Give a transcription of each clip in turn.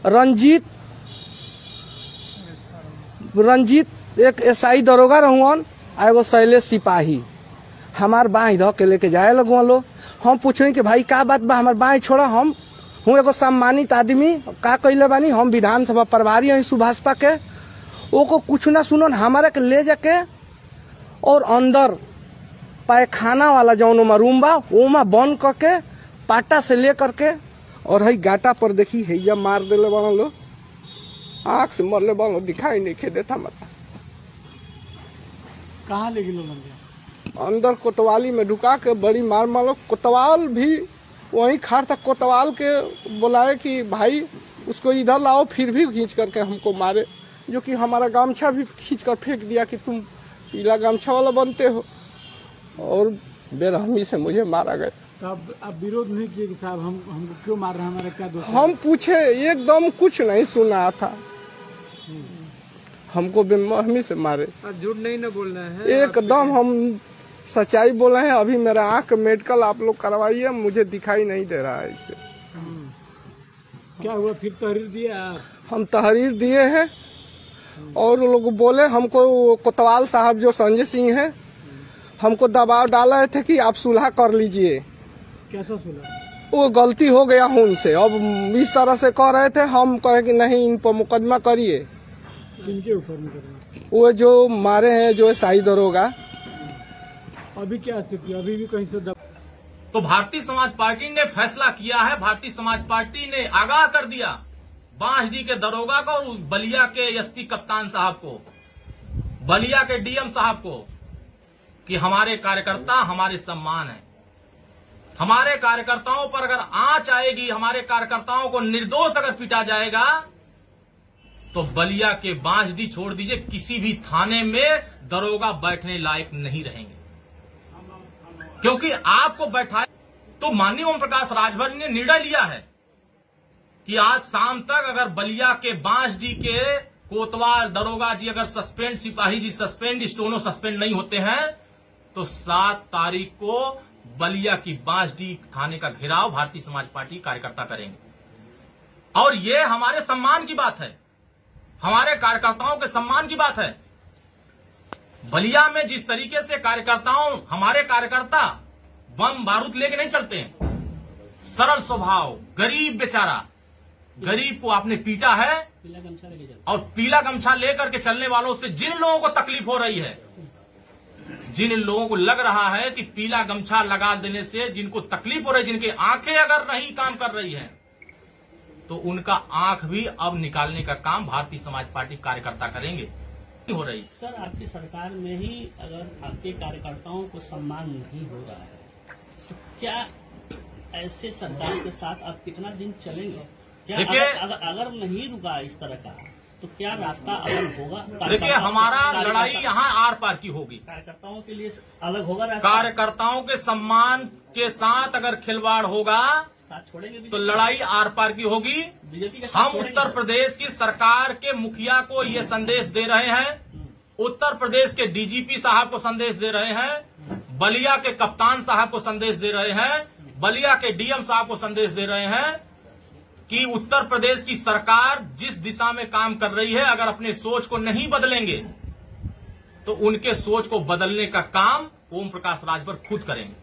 रंजीत एक एसआई दरोगा रहुअन, एगो शैलेश सिपाही हमार बाई रह के लेके जाए लगुआ लो। हम पूछे कि भाई का बात बा, हमार बाई छोड़ा, हम हूँ एगो सम्मानित आदमी, का कहले बानी, हम विधानसभा प्रभारी हैं सुभाषपा के। ओको कुछ ना सुनन, हमारे के ले जाके और अंदर पैखाना वाला जौन रूम बा ओमा बंद करके पाटा से ले करके और हई गाटा पर देखी हैया मार देले बन लो, आँख से मरले बन, दिखाई नहीं खे देता मत। कहाँ ले गिलो? अंदर कोतवाली में ढुका के बड़ी मार मारो। कोतवाल भी वहीं खाड़ तक कोतवाल के बुलाए कि भाई उसको इधर लाओ, फिर भी खींच करके हमको मारे, जो कि हमारा गमछा भी खींच कर फेंक दिया कि तुम पीला गमछा वाला बनते हो, और बेरहमी से मुझे मारा गया। तो अब विरोध नहीं किए कि साहब हमको क्यों मार रहे हैं, हमारा क्या दोष? हम पूछे, एकदम कुछ नहीं सुना था, हमको बेरहमी से मारे। झूठ नहीं ना बोलना है, एकदम हम सच्चाई बोले हैं। अभी मेरा आँख मेडिकल आप लोग करवाइए, मुझे दिखाई नहीं दे रहा है इससे। क्या हुआ फिर? तहरीर दिए आप? हम तहरीर दिए हैं और लोग बोले हमको, कोतवाल साहब जो संजय सिंह है, हमको दबाव डाला थे कि आप सुलह कर लीजिए। कैसा सुलह? वो गलती हो गया उनसे, अब इस तरह से कह रहे थे। हम कहे कि नहीं, इन पर मुकदमा करिए। किनके ऊपर मुकदमा? वो जो मारे हैं, जो एसआई दरोगा। अभी क्या स्थिति? अभी भी कहीं से तो भारतीय समाज पार्टी ने फैसला किया है, भारतीय समाज पार्टी ने आगाह कर दिया बांसडीह के दरोगा को और बलिया के एसपी कप्तान साहब को, बलिया के डीएम साहब को, कि हमारे कार्यकर्ता हमारे सम्मान है। हमारे कार्यकर्ताओं पर अगर आंच आएगी, हमारे कार्यकर्ताओं को निर्दोष अगर पीटा जाएगा, तो बलिया के बांसडीह छोड़ दीजिए, किसी भी थाने में दरोगा बैठने लायक नहीं रहेंगे। क्योंकि आपको बैठाए तो माननीय ओम प्रकाश राजभर ने निर्णय लिया है कि आज शाम तक अगर बलिया के बांसडीह के कोतवाल दरोगा जी अगर सस्पेंड, सिपाही जी सस्पेंड, स्टोनो सस्पेंड नहीं होते हैं, तो 7 तारीख को बलिया की बांसडीह थाने का घेराव भारतीय समाज पार्टी कार्यकर्ता करेंगे। और ये हमारे सम्मान की बात है, हमारे कार्यकर्ताओं के सम्मान की बात है। बलिया में जिस तरीके से कार्यकर्ताओं, हमारे कार्यकर्ता बम बारूद लेके नहीं चलते हैं, सरल स्वभाव, गरीब बेचारा, गरीब को आपने पीटा है और पीला गमछा लेकर के चलने वालों से जिन लोगों को तकलीफ हो रही है, जिन लोगों को लग रहा है कि पीला गमछा लगा देने से जिनको तकलीफ हो रही है, जिनकी आंखें अगर नहीं काम कर रही है, तो उनका आंख भी अब निकालने का काम भारतीय समाज पार्टी कार्यकर्ता करेंगे। हो रही सर, आपकी सरकार में ही अगर आपके कार्यकर्ताओं को सम्मान नहीं हो रहा है, तो क्या ऐसे सरकार के साथ आप कितना दिन चलेंगे? क्या अगर नहीं रुका इस तरह का, तो क्या रास्ता अलग होगा? देखिए, हमारा लड़ाई यहाँ आर पार की होगी। कार्यकर्ताओं के लिए अलग होगा रास्ता? कार्यकर्ताओं के सम्मान के साथ अगर खिलवाड़ होगा छोड़ेंगे तो लड़ाई आर पार की होगी। बीजेपी हम उत्तर प्रदेश की सरकार के मुखिया को ये संदेश दे रहे हैं, उत्तर प्रदेश के डीजीपी साहब को संदेश दे रहे हैं, बलिया के कप्तान साहब को संदेश दे रहे हैं, बलिया के डीएम साहब को संदेश दे रहे हैं कि उत्तर प्रदेश की सरकार जिस दिशा में काम कर रही है, अगर अपने सोच को नहीं बदलेंगे तो उनके सोच को बदलने का काम ओम प्रकाश राजभर खुद करेंगे।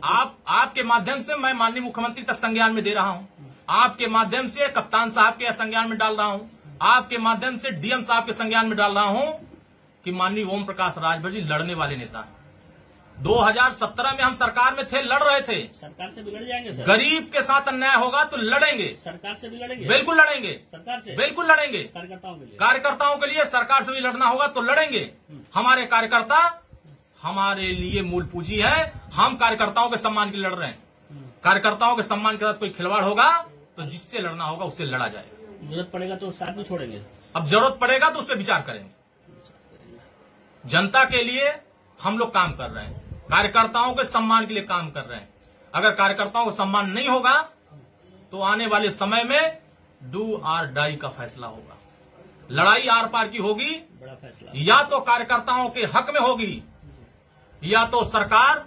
आपके माध्यम से मैं माननीय मुख्यमंत्री तक संज्ञान में दे रहा हूं, आपके माध्यम से कप्तान साहब के संज्ञान में डाल रहा हूं, आपके माध्यम से डीएम साहब के संज्ञान में डाल रहा हूं कि माननीय ओम प्रकाश राजभर जी लड़ने वाले नेता हैं। 2017 में हम सरकार में थे, लड़ रहे थे। सरकार से भी लड़ जाएंगे सर? गरीब के साथ अन्याय होगा तो लड़ेंगे। सरकार से भी लड़ेंगे? बिल्कुल लड़ेंगे। सरकार से? बिल्कुल लड़ेंगे। कार्यकर्ताओं के लिए सरकार से भी लड़ना होगा तो लड़ेंगे। हमारे कार्यकर्ता हमारे लिए मूल पूंजी है, हम कार्यकर्ताओं के सम्मान के लिए लड़ रहे हैं। कार्यकर्ताओं के सम्मान के साथ कोई खिलवाड़ होगा तो जिससे लड़ना होगा उससे लड़ा जाएगा। जरूरत पड़ेगा तो साथ में छोड़ेंगे। अब जरूरत पड़ेगा तो उस पर विचार करेंगे। जनता के लिए हम लोग काम कर रहे हैं, कार्यकर्ताओं के सम्मान के लिए काम कर रहे हैं। अगर कार्यकर्ताओं को सम्मान नहीं होगा तो आने वाले समय में डू और डाई का फैसला होगा। लड़ाई आर पार की होगी, बड़ा फैसला। या तो कार्यकर्ताओं के हक में होगी या तो सरकार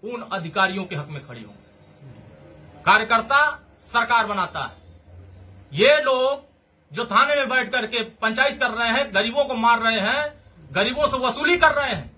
उन अधिकारियों के हक में खड़ी होगी। कार्यकर्ता सरकार बनाता है, ये लोग जो थाने में बैठ करके पंचायत कर रहे हैं, गरीबों को मार रहे हैं, गरीबों से वसूली कर रहे हैं,